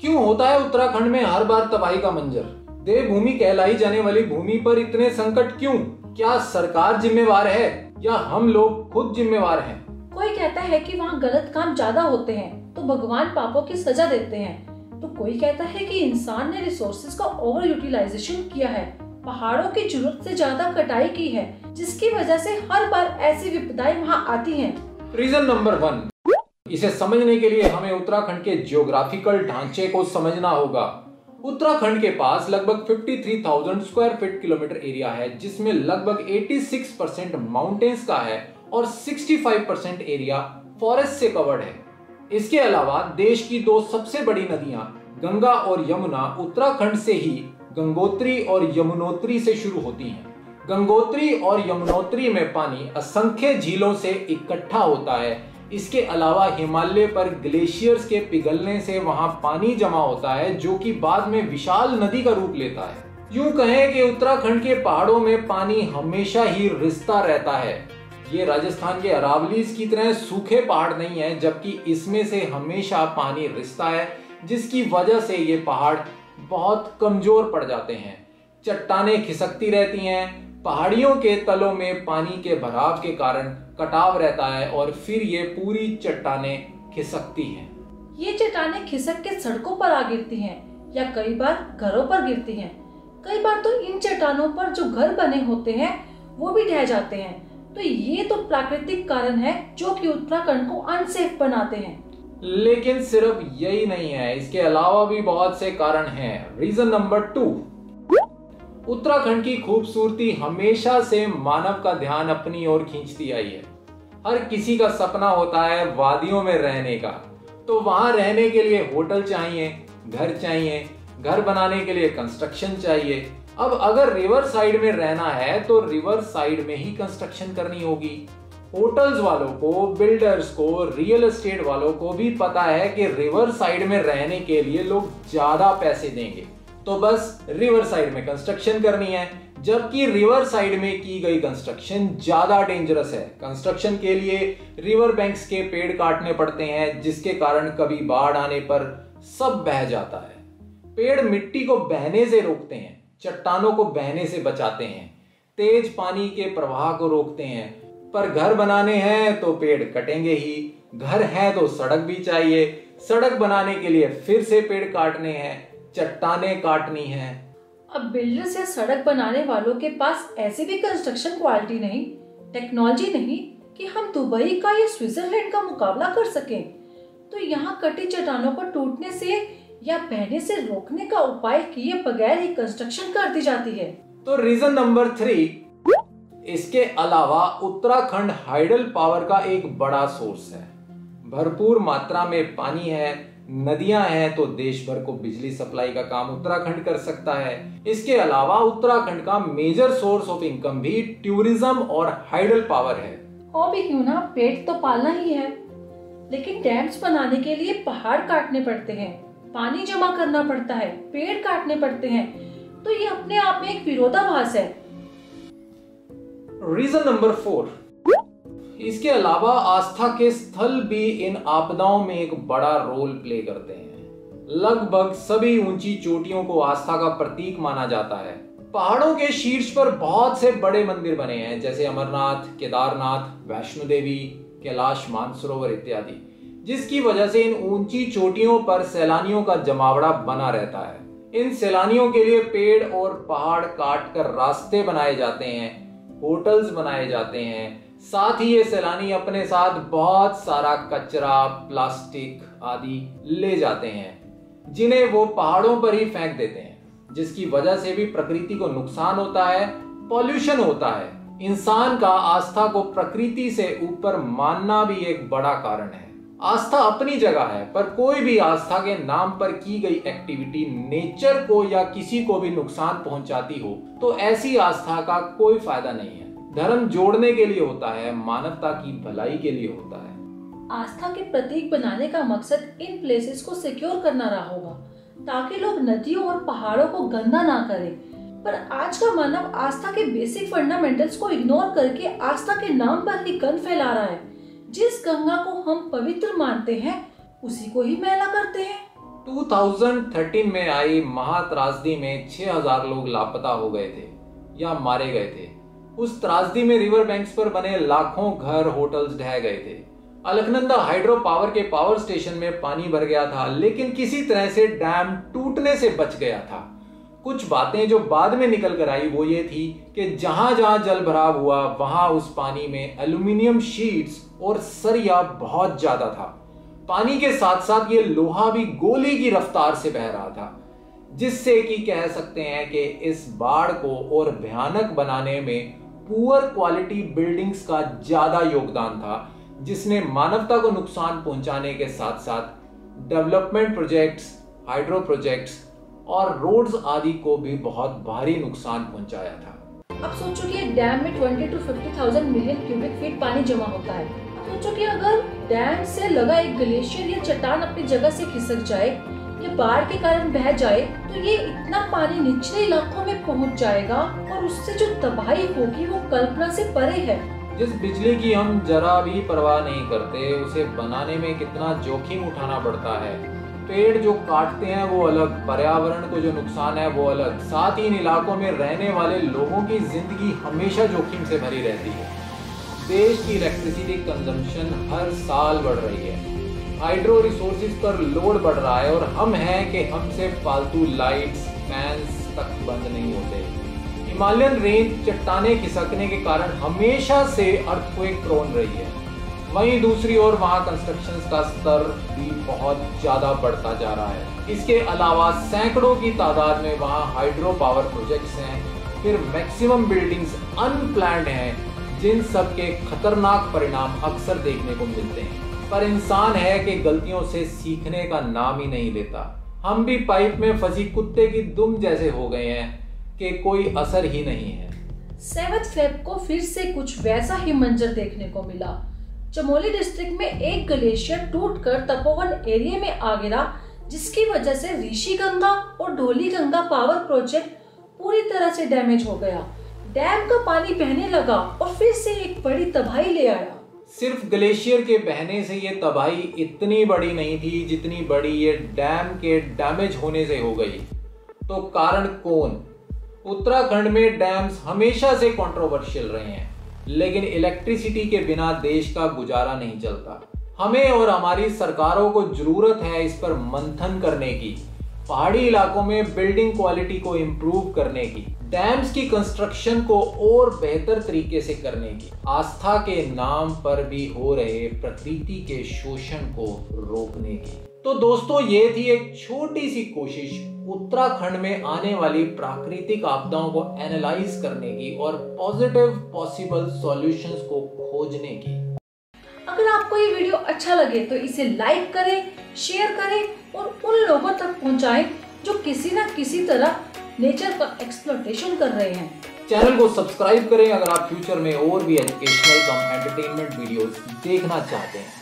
क्यों होता है उत्तराखंड में हर बार तबाही का मंजर? देवभूमि कहलाई जाने वाली भूमि पर इतने संकट क्यों? क्या सरकार जिम्मेवार है या हम लोग खुद जिम्मेवार हैं? कोई कहता है कि वहाँ गलत काम ज्यादा होते हैं तो भगवान पापों की सजा देते हैं, तो कोई कहता है कि इंसान ने रिसोर्सेज का ओवर यूटिलाइजेशन किया है, पहाड़ों की जरूरत से ज्यादा कटाई की है, जिसकी वजह से हर बार ऐसी विपदाएं वहाँ आती हैं। रीजन नंबर 1, इसे समझने के लिए हमें उत्तराखंड के जियोग्राफिकल ढांचे को समझना होगा। उत्तराखंड के पास लगभग 53,000 स्क्वायर फीट किलोमीटर एरिया है, जिसमें लगभग 86% माउंटेन्स का है और 65% एरिया फॉरेस्ट से कवर्ड है। इसके अलावा देश की दो सबसे बड़ी नदियां गंगा और यमुना उत्तराखंड से ही गंगोत्री और यमुनोत्री से शुरू होती हैं। गंगोत्री और यमुनोत्री में पानी असंख्य झीलों से इकट्ठा होता है। इसके अलावा हिमालय पर ग्लेशियर्स के पिघलने से वहां पानी जमा होता है, जो कि बाद में विशाल नदी का रूप लेता है। यूं कहें कि उत्तराखंड के पहाड़ों में पानी हमेशा ही रिसता रहता है। ये राजस्थान के अरावलीज की तरह सूखे पहाड़ नहीं है, जबकि इसमें से हमेशा पानी रिसता है, जिसकी वजह से ये पहाड़ बहुत कमजोर पड़ जाते हैं। चट्टानें खिसकती रहती हैं, पहाड़ियों के तलों में पानी के भराव के कारण कटाव रहता है और फिर ये पूरी चट्टानें खिसकती हैं। ये चट्टानें खिसक के सड़कों पर आ गिरती हैं या कई बार घरों पर गिरती हैं। कई बार तो इन चट्टानों पर जो घर बने होते हैं वो भी ढह जाते हैं। तो ये तो प्राकृतिक कारण है जो कि उत्तराखंड को अनसेफ बनाते हैं। लेकिन सिर्फ यही नहीं है, इसके अलावा भी बहुत से कारण हैं। रीजन नंबर 2, उत्तराखंड की खूबसूरती हमेशा से मानव का ध्यान अपनी ओर खींचती आई है। हर किसी का सपना होता है वादियों में रहने का, तो वहां रहने के लिए होटल चाहिए, घर चाहिए, घर बनाने के लिए कंस्ट्रक्शन चाहिए। अब अगर रिवर साइड में रहना है तो रिवर साइड में ही कंस्ट्रक्शन करनी होगी। होटल्स वालों को, बिल्डर्स को, रियल एस्टेट वालों को भी पता है कि रिवर साइड में रहने के लिए लोग ज्यादा पैसे देंगे, तो बस रिवर साइड में कंस्ट्रक्शन करनी है। जबकि रिवर साइड में की गई कंस्ट्रक्शन ज्यादा डेंजरस है। कंस्ट्रक्शन के लिए रिवर बैंक्स के पेड़ काटने पड़ते हैं, जिसके कारण कभी बाढ़ आने पर सब बह जाता है। पेड़ मिट्टी को बहने से रोकते हैं, चट्टानों को बहने से बचाते हैं, तेज पानी के प्रवाह को रोकते हैं। पर घर बनाने हैं तो पेड़ कटेंगे ही। घर है तो सड़क भी चाहिए, सड़क बनाने के लिए फिर से पेड़ काटने हैं, चट्टानें काटनी है। अब बिल्डर्स या सड़क बनाने वालों के पास ऐसी भी कंस्ट्रक्शन क्वालिटी नहीं, टेक्नोलॉजी नहीं कि हम दुबई का या स्विट्जरलैंड का मुकाबला कर सकें। तो यहाँ कटी चट्टानों को टूटने से या बहने से रोकने का उपाय किए बगैर ही कंस्ट्रक्शन कर दी जाती है। तो रीजन नंबर 3, इसके अलावा उत्तराखंड हाइडल पावर का एक बड़ा सोर्स है। भरपूर मात्रा में पानी है, नदियां हैं, तो देश भर को बिजली सप्लाई का काम उत्तराखंड कर सकता है। इसके अलावा उत्तराखंड का मेजर सोर्स ऑफ इनकम भी टूरिज्म और हाइडल पावर है। और भी क्यों ना, पेट तो पालना ही है, लेकिन डैम्स बनाने के लिए पहाड़ काटने पड़ते हैं, पानी जमा करना पड़ता है, पेड़ काटने पड़ते हैं, तो ये अपने आप में एक विरोधाभास है। रीजन नंबर 4, इसके अलावा आस्था के स्थल भी इन आपदाओं में एक बड़ा रोल प्ले करते हैं। लगभग सभी ऊंची चोटियों को आस्था का प्रतीक माना जाता है। पहाड़ों के शीर्ष पर बहुत से बड़े मंदिर बने हैं, जैसे अमरनाथ, केदारनाथ, वैष्णो देवी, कैलाश मानसरोवर इत्यादि, जिसकी वजह से इन ऊंची चोटियों पर सैलानियों का जमावड़ा बना रहता है। इन सैलानियों के लिए पेड़ और पहाड़ काट कर रास्ते बनाए जाते हैं, होटल्स बनाए जाते हैं। साथ ही ये सैलानी अपने साथ बहुत सारा कचरा, प्लास्टिक आदि ले जाते हैं, जिन्हें वो पहाड़ों पर ही फेंक देते हैं, जिसकी वजह से भी प्रकृति को नुकसान होता है, पॉल्यूशन होता है। इंसान का आस्था को प्रकृति से ऊपर मानना भी एक बड़ा कारण है। आस्था अपनी जगह है, पर कोई भी आस्था के नाम पर की गई एक्टिविटी नेचर को या किसी को भी नुकसान पहुंचाती हो, तो ऐसी आस्था का कोई फायदा नहीं है। धर्म जोड़ने के लिए होता है, मानवता की भलाई के लिए होता है। आस्था के प्रतीक बनाने का मकसद इन प्लेसेस को सिक्योर करना रहा होगा, ताकि लोग नदियों और पहाड़ों को गंदा ना करें। पर आज का मानव आस्था के बेसिक फंडामेंटल्स को इग्नोर करके आस्था के नाम पर ही गंद फैला रहा है। जिस गंगा को हम पवित्र मानते हैं, उसी को ही मैला करते हैं। 2013 में आई महात्रासदी में 6000 लोग लापता हो गए थे या मारे गए थे। उस त्रासदी में रिवर बैंक्स पर बने लाखों घर, होटल्स ढह गए थे। अलकनंदा हाइड्रो पावर के पावर स्टेशन में पानी भर गया था, लेकिन किसी तरह से डैम टूटने से बच गया था। कुछ बातें जो बाद में निकल कर आई वो ये थी कि जहां जहां जल भराव हुआ वहां उस पानी में एल्यूमिनियम शीट्स और सरिया बहुत ज्यादा था। पानी के साथ साथ ये लोहा भी गोली की रफ्तार से बह रहा था, जिससे कि कह सकते हैं कि इस बाढ़ को और भयानक बनाने में पुअर क्वालिटी बिल्डिंग्स का ज्यादा योगदान था, जिसने मानवता को नुकसान पहुंचाने के साथ साथ डेवलपमेंट प्रोजेक्ट्स, हाइड्रो प्रोजेक्ट्स और रोड्स आदि को भी बहुत भारी नुकसान पहुंचाया था। अब सोचो कि एक डैम में 20 to 50,000 मिलियन क्यूबिक फीट पानी जमा होता है। अब सोचो कि अगर डैम से लगा एक ग्लेशियर या चट्टान अपनी जगह से खिसक जाए या बाढ़ के कारण बह जाए तो ये इतना पानी निचले इलाकों में पहुंच जाएगा और उससे जो तबाही होगी वो कल्पना से परे है। जिस बिजली की हम जरा भी परवाह नहीं करते, उसे बनाने में कितना जोखिम उठाना पड़ता है। पेड़ जो काटते हैं वो अलग, पर्यावरण को जो नुकसान है वो अलग, साथ ही इन इलाकों में रहने वाले लोगों की जिंदगी हमेशा जोखिम से भरी रहती है। देश की इलेक्ट्रिसिटी कंजम्पशन हर साल बढ़ रही है, हाइड्रो रिसोर्सेज पर लोड बढ़ रहा है और हम हैं कि हमसे फालतू लाइट्स, फैंस तक बंद नहीं होते। हिमालयन रेंज चट्टाने खिसकने के कारण हमेशा से अर्थक्वेक प्रोन रही है। वहीं दूसरी ओर वहां कंस्ट्रक्शन का स्तर भी बहुत ज्यादा बढ़ता जा रहा है। इसके अलावा सैकड़ों की तादाद में वहां हाइड्रो पावर प्रोजेक्ट्स हैं, फिर मैक्सिमम बिल्डिंग्स अनप्लान्ड हैं, जिन सब के खतरनाक परिणाम अक्सर देखने को मिलते हैं। पर इंसान है कि गलतियों से सीखने का नाम ही नहीं लेता। हम भी पाइप में फंसी कुत्ते की दुम जैसे हो गए हैं कि कोई असर ही नहीं है। 7 फेब को फिर से कुछ वैसा ही मंजर देखने को मिला। चमोली डिस्ट्रिक्ट में एक ग्लेशियर टूटकर तपोवन एरिया में आ गिरा, जिसकी वजह से ऋषि गंगा और ढोली गंगा पावर प्रोजेक्ट पूरी तरह से डैमेज हो गया। डैम का पानी बहने लगा और फिर से एक बड़ी तबाही ले आया। सिर्फ ग्लेशियर के बहने से ये तबाही इतनी बड़ी नहीं थी जितनी बड़ी ये डैम के डैमेज होने से हो गई। तो कारण कौन? उत्तराखंड में डैम्स हमेशा से कंट्रोवर्शियल रहे हैं, लेकिन इलेक्ट्रिसिटी के बिना देश का गुजारा नहीं चलता। हमें और हमारी सरकारों को जरूरत है इस पर मंथन करने की, पहाड़ी इलाकों में बिल्डिंग क्वालिटी को इम्प्रूव करने की, डैम्स की कंस्ट्रक्शन को और बेहतर तरीके से करने की, आस्था के नाम पर भी हो रहे प्रकृति के शोषण को रोकने की। तो दोस्तों, ये थी एक छोटी सी कोशिश उत्तराखंड में आने वाली प्राकृतिक आपदाओं को एनालाइज करने की और पॉजिटिव पॉसिबल सॉल्यूशंस को खोजने की। अगर आपको ये वीडियो अच्छा लगे तो इसे लाइक करें, शेयर करें और उन लोगों तक पहुंचाएं जो किसी न किसी तरह नेचर का एक्सप्लॉयटेशन कर रहे हैं। चैनल को सब्सक्राइब करें अगर आप फ्यूचर में और भी एजुकेशनल कम एंटरटेनमेंट वीडियोस देखना चाहते हैं।